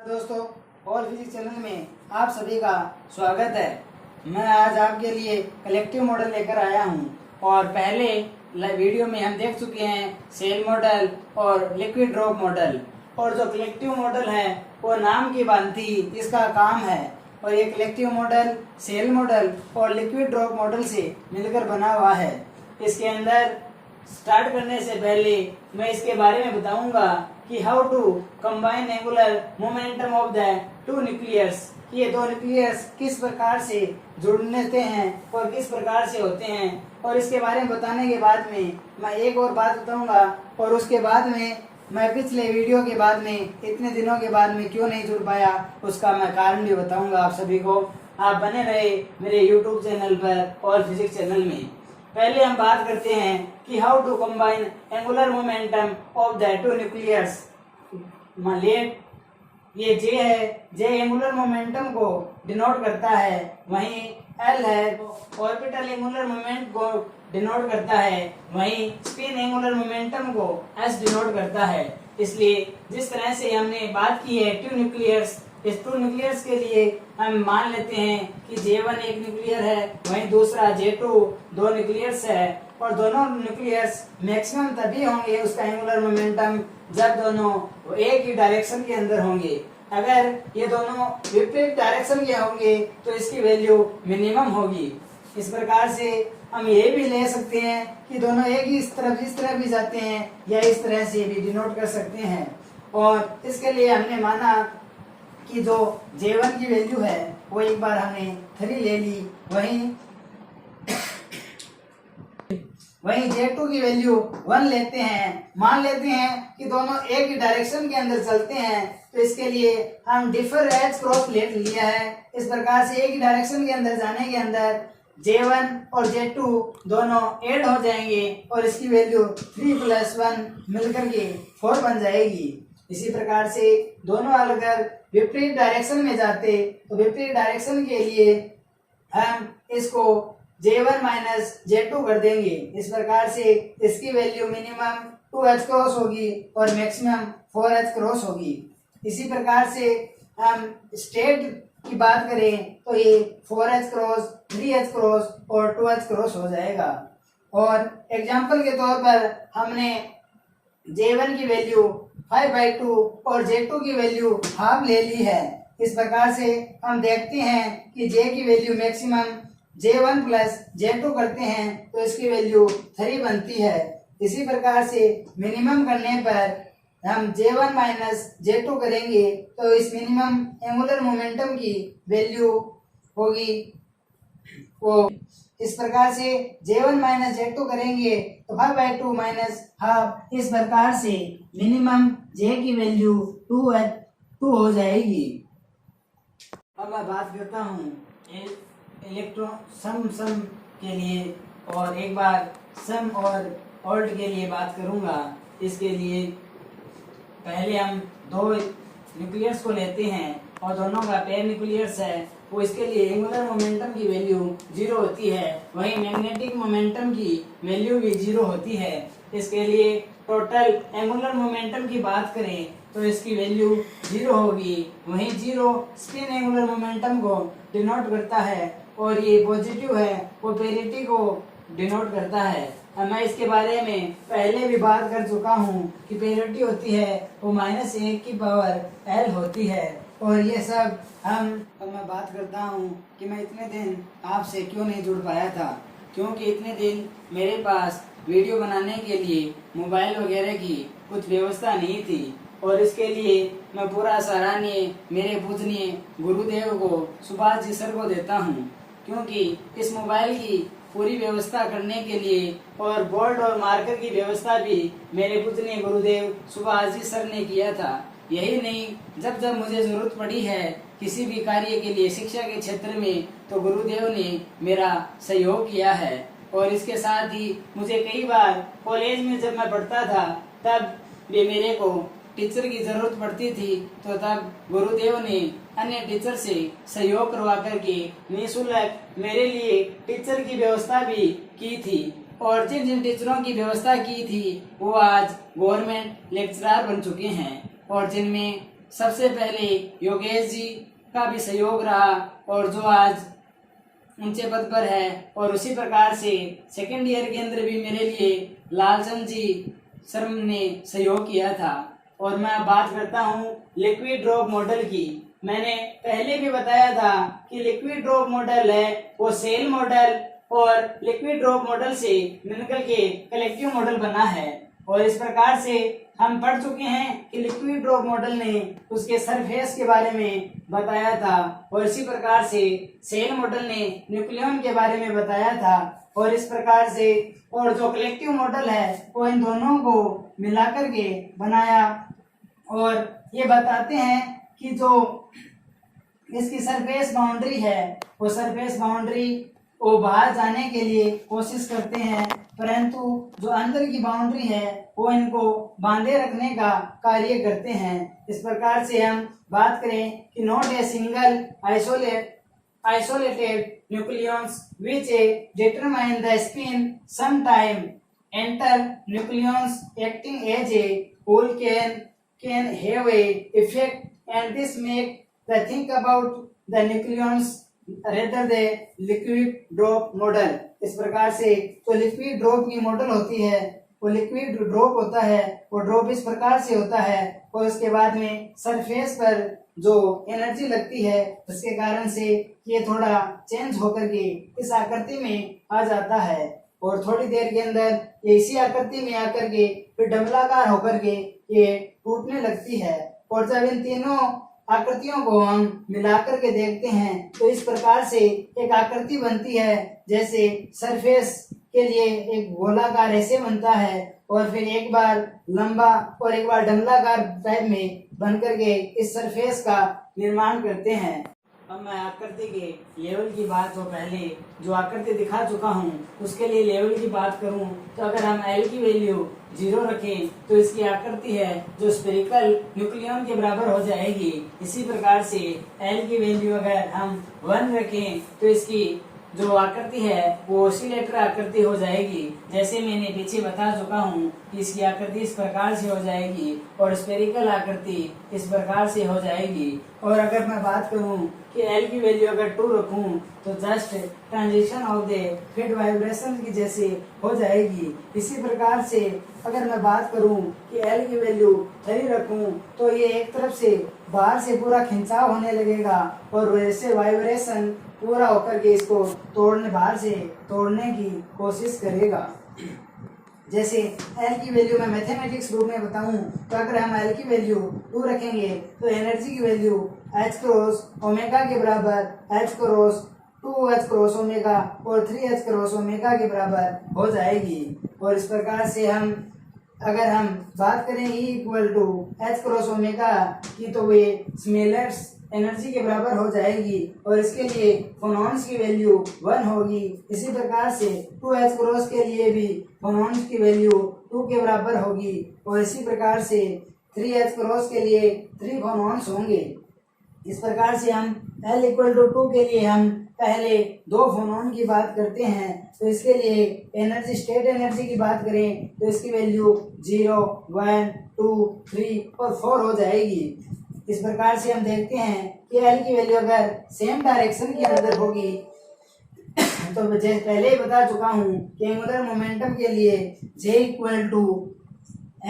दोस्तों, all physics channel में आप सभी का स्वागत है। मैं आज आपके लिए कलेक्टिव मॉडल लेकर आया हूं और पहले वीडियो में हम देख चुके हैं सेल मॉडल और लिक्विड ड्रॉप मॉडल। और जो कलेक्टिव मॉडल है वो नाम की भांति इसका काम है और ये कलेक्टिव मॉडल सेल मॉडल और लिक्विड ड्रॉप मॉडल से मिलकर बना हुआ है। इसके अंदर स्टार्ट करने से पहले मैं इसके बारे में बताऊंगा कि how to combine angular momentum of the two nucleus. ये दो न्यूक्लियस किस प्रकार से जुड़ते हैं और किस प्रकार से होते हैं, और इसके बारे में बताने के बाद में मैं एक और बात बताऊंगा और उसके बाद में मैं पिछले वीडियो के बाद में इतने दिनों के बाद में क्यों नहीं जुड़ पाया उसका मैं कारण भी बताऊंगा आप सभी को। आप बने रहे मेरे यूट्यूब चैनल पर ऑल फिजिक्स चैनल में। पहले हम बात करते हैं कि how to combine angular momentum of the two nucleus. मान लीजिए ये जे है, जे एंगुलर मोमेंटम को डिनोट करता है, वहीं एल है ऑर्बिटल एंगुलर मोमेंट को डिनोट करता है, वहीं स्पिन एंगुलर मोमेंटम को एस डिनोट करता है। इसलिए जिस तरह से हमने बात की है टू न्यूक्लियर्स, इस टू न्यूक्लियर्स के लिए हम मान लेते हैं कि J1 एक न्यूक्लियर है, वहीं दूसरा J2 दो न्यूक्लियर्स है, और दोनों न्यूक्लियर्स मैक्सिमम तभी होंगे उसका एंगुलर मोमेंटम जब दोनों एक ही डायरेक्शन के अंदर होंगे। अगर ये दोनों विपरीत डायरेक्शन के होंगे तो इसकी वैल्यू मिनिमम होगी। इस प्रकार से हम ये भी ले सकते हैं कि दोनों एक ही इस तरफ भी जाते हैं या इस तरह से भी डिनोट कर सकते हैं। और इसके लिए हमने माना कि जो J1 की वैल्यू है वो एक बार हमने 3 ले ली, वहीं J2 की वैल्यू 1 लेते हैं। मान लेते हैं कि दोनों एक ही डायरेक्शन के अंदर चलते हैं तो इसके लिए हम डिफर एच क्रॉस ले लिया है। इस प्रकार से एक ही डायरेक्शन के अंदर जाने के अंदर J1 और J2 दोनों ऐड हो जाएंगे और इसकी वैल्यू 3 + 1 मिलकर के 4 बन जाएगी। इसी प्रकार से दोनों अगर विपरीत डायरेक्शन में जाते तो विपरीत डायरेक्शन के लिए हम इसको J1 - J2 कर देंगे। इस प्रकार से इसकी वैल्यू मिनिमम 2h क्रॉस होगी और मैक्सिमम 4h क्रॉस होगी। इसी प्रकार से हम स्ट्रेट की बात करें तो ये 4h क्रॉस, 3h क्रॉस और 2h क्रॉस हो जाएगा। और एग्जाम्पल के तौर पर हमने J1 की वैल्यू 5/2 और J2 की वैल्यू हाफ ले ली है। इस प्रकार से हम देखते हैं कि J की वैल्यू मैक्सिमम J1 + J2 करते हैं तो इसकी वैल्यू 3 बनती है। इसी प्रकार से मिनिमम करने पर हम J1 - J2 करेंगे तो इस मिनिमम एंगुलर मोमेंटम की वैल्यू होगी वो इस प्रकार से J1 - J2 करेंगे तो 5/2 - हाफ, इस प्रकार से मिनिमम J की वैल्यू 2 हो जाएगी। अब मैं बात करता हूँ इलेक्ट्रॉन सम के लिए और एक बार सम और ऑल्ट के लिए बात करूँगा। इसके लिए पहले हम दो न्यूक्लियस को लेते हैं और दोनों का पेयर न्यूक्लियस है, वो इसके लिए एंगुलर मोमेंटम की वैल्यू 0 होती है, वहीं मैग्नेटिक मोमेंटम की वैल्यू भी 0 होती है। इसके लिए टोटल एंगुलर मोमेंटम की बात करें तो इसकी वैल्यू 0 होगी, वहीं 0 स्पिन एंगुलर मोमेंटम को डिनोट करता है और ये पॉजिटिव है वो पेरिटी को डिनोट करता है। अब मैं इसके बारे में पहले भी बात कर चुका हूँ कि पेरिटी होती है वो -1 की पावर L होती है। और ये सब अब मैं बात करता हूँ कि मैं इतने दिन आपसे क्यों नहीं जुड़ पाया था, क्योंकि इतने दिन मेरे पास वीडियो बनाने के लिए मोबाइल वगैरह की कुछ व्यवस्था नहीं थी। और इसके लिए मैं पूरा सराहनीय मेरे पूजनीय गुरुदेव को सुभाष जी सर को देता हूँ, क्योंकि इस मोबाइल की पूरी व्यवस्था करने के लिए और बोर्ड और मार्कर की व्यवस्था भी मेरे पूजनीय गुरुदेव सुभाष जी सर ने किया था। यही नहीं, जब जब मुझे जरूरत पड़ी है किसी भी कार्य के लिए शिक्षा के क्षेत्र में तो गुरुदेव ने मेरा सहयोग किया है। और इसके साथ ही मुझे कई बार कॉलेज में जब मैं पढ़ता था तब भी मेरे को टीचर की जरूरत पड़ती थी तो तब गुरुदेव ने अन्य टीचर से सहयोग करवा करके निःशुल्क मेरे लिए टीचर की व्यवस्था भी की थी। और जिन जिन टीचरों की व्यवस्था की थी वो आज गवर्नमेंट लेक्चरर बन चुके हैं और जिनमें सबसे पहले योगेश जी का भी सहयोग रहा और जो आज ऊंचे पद पर है, और उसी प्रकार से सेकेंड ईयर के अंदर भी मेरे लिए लालचंद जी सर ने सहयोग किया था। और मैं बात करता हूँ लिक्विड ड्रॉप मॉडल की। मैंने पहले भी बताया था कि लिक्विड ड्रॉप मॉडल है वो सेल मॉडल और लिक्विड ड्रॉप मॉडल से निकल के कलेक्टिव मॉडल बना है। और इस प्रकार से हम पढ़ चुके हैं कि लिक्विड ड्रॉप मॉडल ने उसके सरफेस के बारे में बताया था, और इसी प्रकार से सेल मॉडल ने न्यूक्लियन के बारे में बताया था। और इस प्रकार से और जो कलेक्टिव मॉडल है वो इन दोनों को मिलाकर के बनाया, और ये बताते हैं कि जो इसकी सरफेस बाउंड्री है वो सरफेस बाउंड्री वो बाहर जाने के लिए कोशिश करते हैं, परंतु जो अंदर की बाउंड्री है वो इनको बांधे रखने का कार्य करते हैं। इस प्रकार से हम बात करें कि not a single isolated nucleons which determine the spin sometime enter nucleons acting as a whole can have a effect, and this make the think about the nucleons rather the liquid drop model। इस प्रकार से तो liquid drop की model होती है वो liquid drop होता है, वो ड्रॉप इस प्रकार से होता है और उसके बाद में सरफेस पर जो एनर्जी लगती है उसके कारण से ये थोड़ा चेंज होकर के इस आकृति में आ जाता है, और थोड़ी देर के अंदर ये इसी आकृति में आकर के फिर डबलाकार होकर के ये टूटने लगती है। और जब इन तीनों आकृतियों को हम मिलाकर के देखते हैं तो इस प्रकार से एक आकृति बनती है, जैसे सरफेस के लिए एक गोलाकार ऐसे बनता है और फिर एक बार लंबा और एक बार डंडलाकार टाइप में बनकर के इस सरफेस का निर्माण करते हैं। अब मैं आकृति के लेवल की बात जो पहले जो आकृति दिखा चुका हूँ उसके लिए लेवल की बात करूँ तो अगर हम L की वैल्यू 0 रखें तो इसकी आकृति है जो स्फेरिकल न्यूक्लियन के बराबर हो जाएगी। इसी प्रकार से L की वैल्यू अगर हम 1 रखें तो इसकी जो आकृति है वो ऑसिलेटर आकृति हो जाएगी। जैसे मैंने पीछे बता चुका हूँ कि इसकी आकृति इस प्रकार से हो जाएगी और स्फेरिकल आकृति इस प्रकार से हो जाएगी। और अगर मैं बात करूँ कि L की वैल्यू अगर 2 रखूँ तो just transition of the feed vibration की जैसे हो जाएगी। इसी प्रकार से अगर मैं बात करूँ कि L की वैल्यू 3 रखूँ तो ये एक तरफ से बाहर से पूरा खिंचाव होने लगेगा और वैसे वाइब्रेशन पूरा होकर के इसको बाहर से तोड़ने की कोशिश करेगा। जैसे L की वैल्यू मैं मैथमेटिक्स रूप में बताऊं तो अगर हम L की वैल्यू 2 रखेंगे तो एनर्जी की वैल्यू H क्रॉस ओमेगा के बराबर H cross 2H cross omega और 3H क्रॉस ओमेगा के बराबर हो जाएगी। और इस प्रकार से अगर हम बात करें E equal to H cross omega की तो वे स्मेलर्स एनर्जी के बराबर हो जाएगी और इसके लिए फोनॉन्स की वैल्यू 1 होगी। इसी प्रकार से 2H क्रॉस के लिए भी फोनॉन्स की वैल्यू 2 के बराबर होगी और इसी प्रकार से 3H क्रॉस के लिए 3 फोनॉन्स होंगे। इस प्रकार से हम L इक्वल टू 2 के लिए हम पहले 2 फोनॉन की बात करते हैं तो इसके लिए एनर्जी स्टेट एनर्जी की बात करें तो इसकी वैल्यू 0, 1, 2, 3 और 4 हो जाएगी। इस प्रकार से हम देखते हैं कि L की वैल्यू अगर सेम डायरेक्शन के अंदर होगी तो मैं पहले ही बता चुका हूँ कि एंगुलर मोमेंटम के लिए J equal to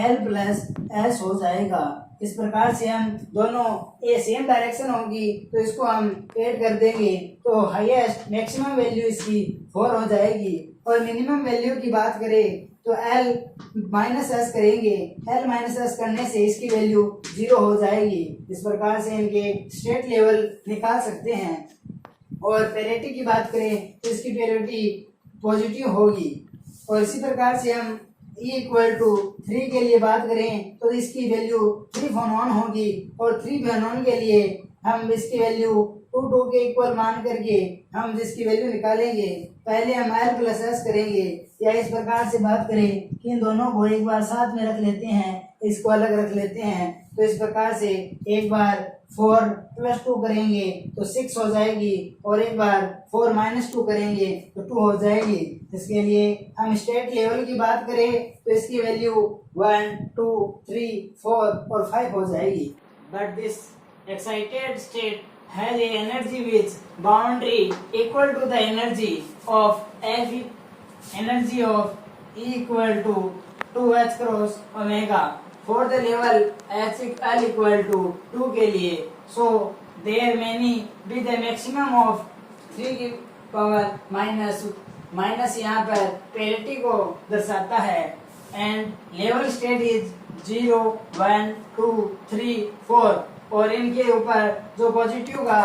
L plus S हो जाएगा। इस प्रकार से हम दोनों ये सेम डायरेक्शन होगी तो इसको हम ऐड कर देंगे तो हाईएस्ट मैक्सिमम वैल्यू इसकी 4 हो जाएगी। और मिनिमम वैल्यू की बात करें तो L माइनस एस करेंगे, L माइनस एस करने से इसकी वैल्यू 0 हो जाएगी। इस प्रकार से इनके स्टेट लेवल निकाल सकते हैं। और पेरिटी की बात करें तो इसकी पेरिटी पॉजिटिव होगी। और इसी प्रकार से हम E इक्वल टू 3 के लिए बात करें तो इसकी वैल्यू 3 फोनॉन होगी और 3 फोनॉन के लिए हम इसकी वैल्यू 2 के इक्वल मान करके हम जिसकी वैल्यू निकालेंगे पहले हम L प्लस एस करेंगे या इस प्रकार से बात करें कि इन दोनों को एक बार साथ में रख लेते हैं, इसको अलग रख लेते हैं तो इस प्रकार से एक बार 4 प्लस 2 करेंगे तो 6 हो जाएगी और एक बार 4 माइनस 2 करेंगे तो 2 हो जाएगी। इसके लिए हम स्टेट लेवल की बात करें तो इसकी वैल्यू 1, 2, 3, 4 और 5 हो जाएगी। but this excited state has a energy which boundary equal to the energy of E equal to 2h cross omega for the level L equal to 2 के लिए. So there may be the maximum of 3 की power minus यहाँ पर parity को दर्शाता है and level state is 0 1 2 3 4 और इनके ऊपर जो पॉजिटिव का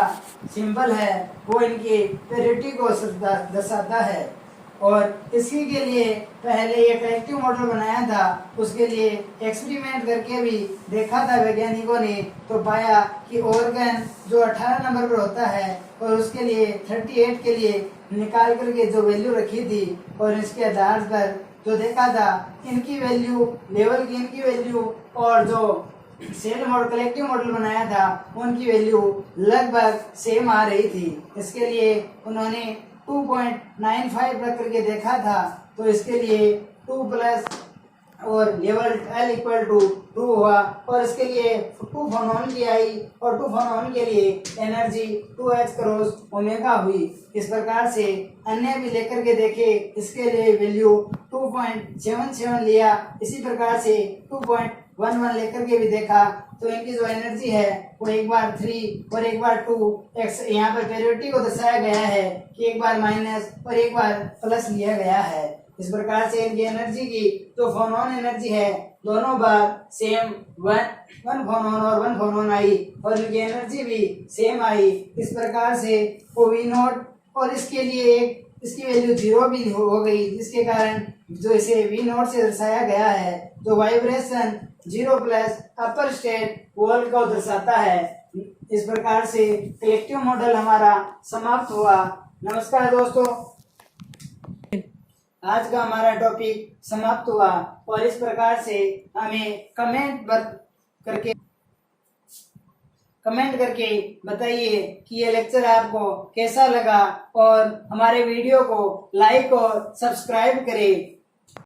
सिंबल है वो इनकी पेरिटी को दर्शाता है. और इसी के लिए पहले ये कलेक्टिव मॉडल बनाया था, उसके लिए एक्सपेरिमेंट करके भी देखा था वैज्ञानिकों ने, तो पाया कि ऑर्गन जो 18 नंबर पर होता है और उसके लिए 38 के लिए निकाल करके जो वैल्यू रखी थी और इसके आधार पर जो देखा था इनकी वैल्यू, लेवल की इनकी वैल्यू और जो सेल मॉडल कलेक्टिव मॉडल बनाया था उनकी वैल्यू लगभग सेम आ रही थी. इसके लिए उन्होंने 2.95 रख करके देखा था, तो इसके लिए 2 प्लस और लेवल L इक्वल टू 2 हुआ और इसके लिए 2 फोनॉन की आई और 2 फोनॉन के लिए एनर्जी 2h क्रॉस ओमेगा हुई. इस प्रकार से अन्य भी लेकर के देखे, इसके लिए वैल्यू 2.77 लिया. इसी प्रकार से 2.11 लेकर के भी देखा, तो इनकी जो एनर्जी है वो एक बार 3 और एक बार 2 यहाँ पर पेरियोडिटी को दर्शाया गया है कि एक बार माइनस और एक बार प्लस लिया गया है. इस प्रकार से इनकी एनर्जी की जो फोनॉन एनर्जी है दोनों बार सेम 1 फोनॉन और 1 फोनॉन आई और इनकी एनर्जी भी सेम आई. इस प्रकार से वो वी नॉट और इसके लिए इसकी वैल्यू 0 भी हो गई, जिसके कारण जो इसे वी नॉट से दर्शाया गया है जो वाइब्रेशन 0 प्लस अपर स्टेट वोल्ट को दर्शाता है. इस प्रकार से कलेक्टिव मॉडल हमारा समाप्त हुआ. नमस्कार दोस्तों, आज का हमारा टॉपिक समाप्त हुआ और इस प्रकार से हमें कमेंट करके बताइए कि ये लेक्चर आपको कैसा लगा और हमारे वीडियो को लाइक और सब्सक्राइब करें.